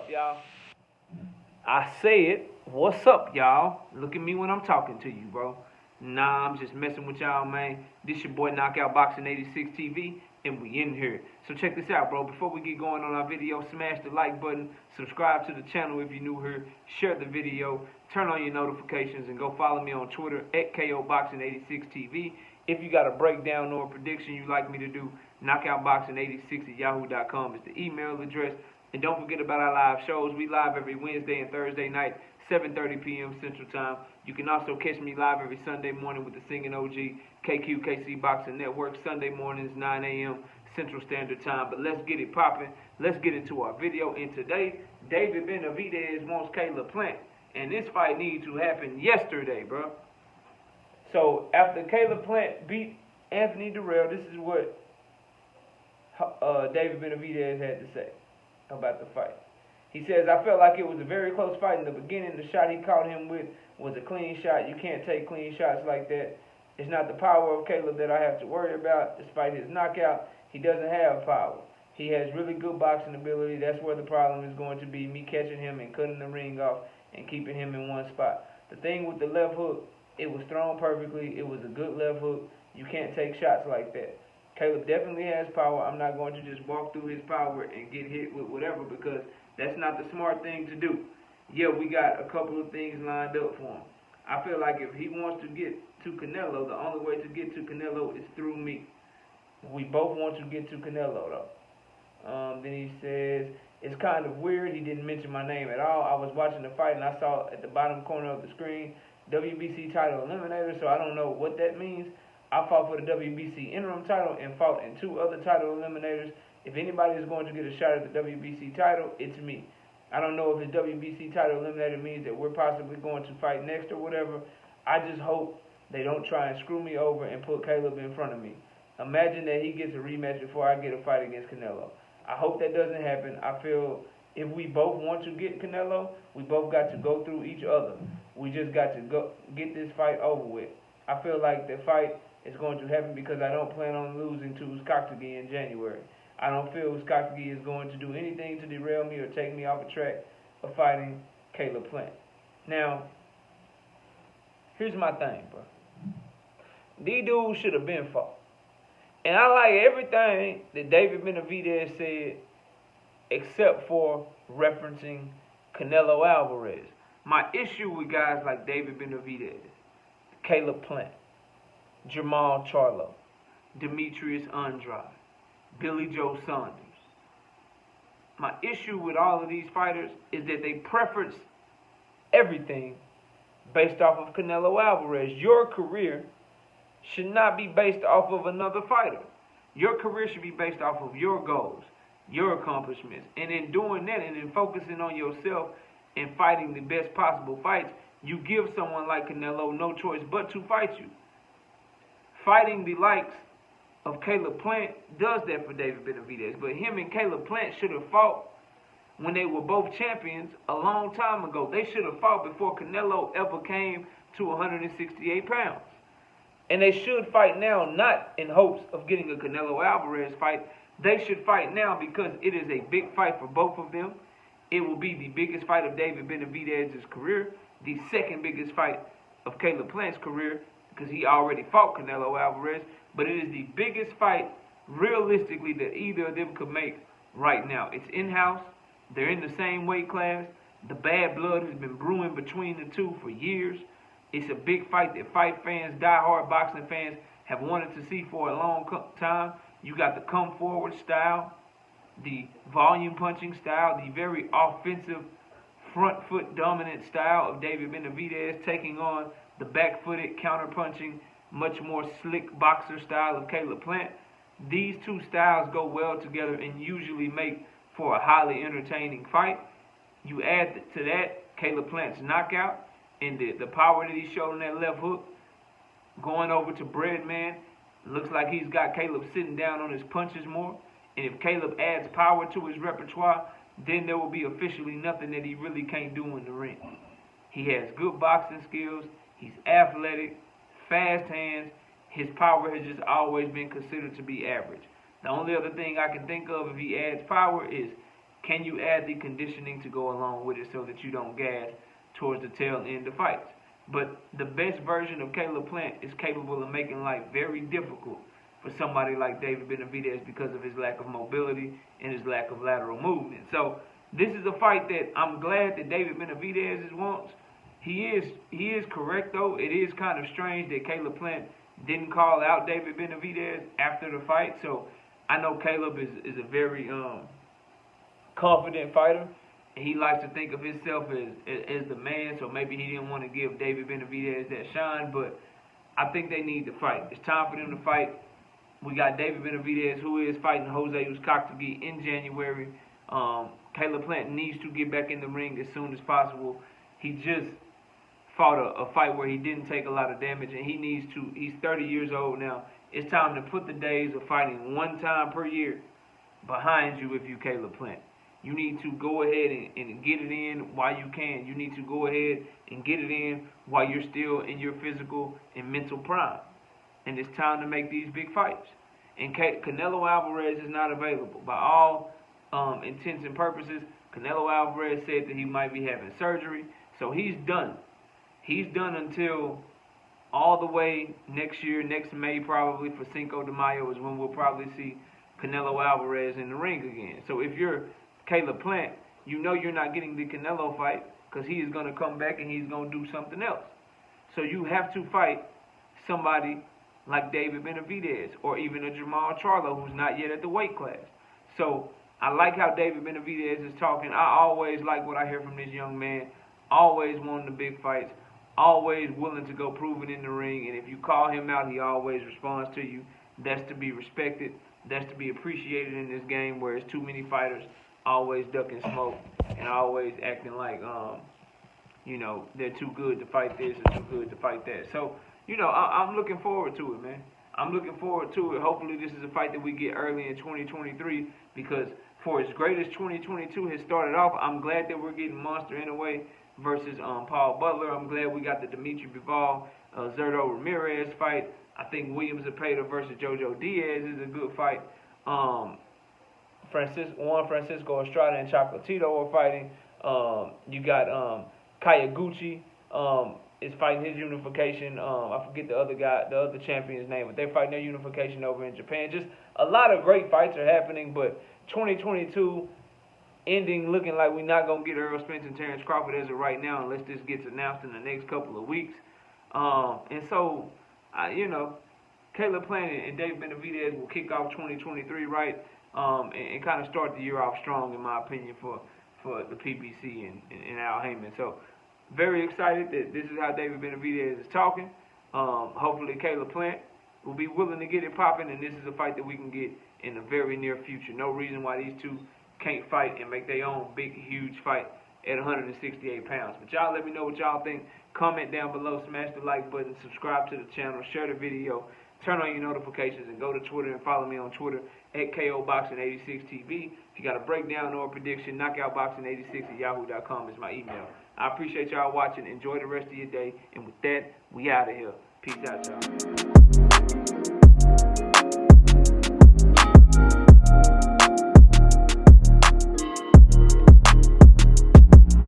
up, y'all? I said, what's up, y'all? Look at me when I'm talking to you, bro. Nah, I'm just messing with y'all, man. This your boy Knockoutboxing 86 TV, and we in here. So check this out, bro. Before we get going on our video, smash the like button, subscribe to the channel if you're new here, share the video, turn on your notifications, and go follow me on Twitter at KOBoxing86 TV. If you got a breakdown or a prediction you'd like me to do, knockoutboxing86 at yahoo.com is the email address. And don't forget about our live shows. We live every Wednesday and Thursday night, 7:30 p.m. Central Time. You can also catch me live every Sunday morning with the Singing OG, KQKC Boxing Network, Sunday mornings, 9 a.m. Central Standard Time. But let's get it popping. Let's get into our video. And today, David Benavidez wants Caleb Plant. And this fight needs to happen yesterday, bro. So after Caleb Plant beat Anthony Durrell, this is what David Benavidez had to say about the fight. He says, I felt like it was a very close fight in the beginning. The shot he caught him with was a clean shot. You can't take clean shots like that. It's not the power of Caleb that I have to worry about. Despite his knockout, he doesn't have power. He has really good boxing ability. That's where the problem is going to be, me catching him and cutting the ring off and keeping him in one spot. The thing with the left hook, it was thrown perfectly. It was a good left hook. You can't take shots like that. Caleb definitely has power. I'm not going to just walk through his power and get hit with whatever, because that's not the smart thing to do. Yeah, we got a couple of things lined up for him. I feel like if he wants to get to Canelo, the only way to get to Canelo is through me. We both want to get to Canelo, though. Then he says, it's kind of weird he didn't mention my name at all. I was watching the fight and I saw at the bottom corner of the screen, WBC title eliminator, so I don't know what that means. I fought for the WBC interim title and fought in 2 other title eliminators. If anybody is going to get a shot at the WBC title, it's me. I don't know if the WBC title eliminator means that we're possibly going to fight next or whatever. I just hope they don't try and screw me over and put Caleb in front of me. Imagine that he gets a rematch before I get a fight against Canelo. I hope that doesn't happen. I feel if we both want to get Canelo, we both got to go through each other. We just got to go get this fight over with. I feel like the fight is going to happen because I don't plan on losing to Uzcategui in January. I don't feel Uzcategui is going to do anything to derail me or take me off the track of fighting Caleb Plant. Now, here's my thing, bro. These dudes should have been fought. And I like everything that David Benavidez said except for referencing Canelo Alvarez. My issue with guys like David Benavidez, Caleb Plant, Jamal Charlo, Demetrius Andrade, Billy Joe Saunders. My issue with all of these fighters is that they preference everything based off of Canelo Alvarez. Your career should not be based off of another fighter. Your career should be based off of your goals, your accomplishments. And in doing that and in focusing on yourself and fighting the best possible fights, you give someone like Canelo no choice but to fight you. Fighting the likes of Caleb Plant does that for David Benavidez. But him and Caleb Plant should have fought when they were both champions a long time ago. They should have fought before Canelo ever came to 168 pounds. And they should fight now, not in hopes of getting a Canelo Alvarez fight. They should fight now because it is a big fight for both of them. It will be the biggest fight of David Benavidez's career, the second biggest fight of Caleb Plant's career, because he already fought Canelo Alvarez. But it is the biggest fight, realistically, that either of them could make right now. It's in-house. They're in the same weight class. The bad blood has been brewing between the two for years. It's a big fight that fight fans, diehard boxing fans, have wanted to see for a long time. You got the come-forward style, the volume punching style, the very offensive front-foot dominant style of David Benavidez, taking on the back-footed, counter-punching, much more slick boxer style of Caleb Plant. These two styles go well together and usually make for a highly entertaining fight. You add to that Caleb Plant's knockout and the power that he showed on that left hook, going over to Breadman. Looks like he's got Caleb sitting down on his punches more. And if Caleb adds power to his repertoire, then there will be officially nothing that he really can't do in the ring. He has good boxing skills. He's athletic, fast hands. His power has just always been considered to be average. The only other thing I can think of if he adds power is can you add the conditioning to go along with it so that you don't gas towards the tail end of fights? But the best version of Caleb Plant is capable of making life very difficult for somebody like David Benavidez because of his lack of mobility and his lack of lateral movement. So this is a fight that I'm glad that David Benavidez wants. He is correct, though. It is kind of strange that Caleb Plant didn't call out David Benavidez after the fight. So I know Caleb is a very confident fighter. He likes to think of himself as the man, so maybe he didn't want to give David Benavidez that shine, but I think they need to fight. It's time for them to fight. We got David Benavidez, who is fighting Jose Uzcategui in January. Caleb Plant needs to get back in the ring as soon as possible. He just fought a fight where he didn't take a lot of damage, and he's 30 years old now. It's time to put the days of fighting one time per year behind you if you Caleb Plant. You need to go ahead and get it in while you can. You need to go ahead and get it in while you're still in your physical and mental prime. And it's time to make these big fights. And Canelo Alvarez is not available. By all intents and purposes, Canelo Alvarez said that he might be having surgery. So he's done. He's done until all the way next year, next May probably, for Cinco de Mayo is when we'll probably see Canelo Alvarez in the ring again. So if you're Caleb Plant, you know you're not getting the Canelo fight because he is going to come back and he's going to do something else. So you have to fight somebody like David Benavidez or even a Jamal Charlo who's not yet at the weight class. So I like how David Benavidez is talking. I always like what I hear from this young man. Always wanting the big fights. Always willing to go prove it in the ring. And if you call him out, he always responds to you. That's to be respected. That's to be appreciated in this game where it's too many fighters always ducking smoke and always acting like, they're too good to fight this or too good to fight that. So, I'm looking forward to it, man. I'm looking forward to it. Hopefully this is a fight that we get early in 2023 because for as great as 2022 has started off, I'm glad that we're getting Monster Inoue versus Paul Butler. I'm glad we got the Dimitri Bivol, Zerto Ramirez fight. I think Williams Zepeda versus Jojo Diaz is a good fight. Francisco Estrada and Chocolatito are fighting. You got Kayaguchi is fighting his unification. I forget the other champion's name, but they're fighting their unification over in Japan. Just a lot of great fights are happening, but 2022 ending looking like we're not going to get Errol Spence and Terrence Crawford as of right now unless this gets announced in the next couple of weeks. And so, Caleb Plant and David Benavidez will kick off 2023 right and kind of start the year off strong, in my opinion, for the PBC and Al Heyman. So, very excited that this is how David Benavidez is talking. Hopefully Caleb Plant will be willing to get it popping, and this is a fight that we can get in the very near future. No reason why these two can't fight and make their own big, huge fight at 168 pounds. But y'all let me know what y'all think. Comment down below, smash the like button, subscribe to the channel, share the video, turn on your notifications, and go to Twitter and follow me on Twitter at KOBoxing86TV. If you got a breakdown or a prediction, knockoutboxing86@yahoo.com is my email. I appreciate y'all watching. Enjoy the rest of your day. And with that, we out of here. Peace out, y'all.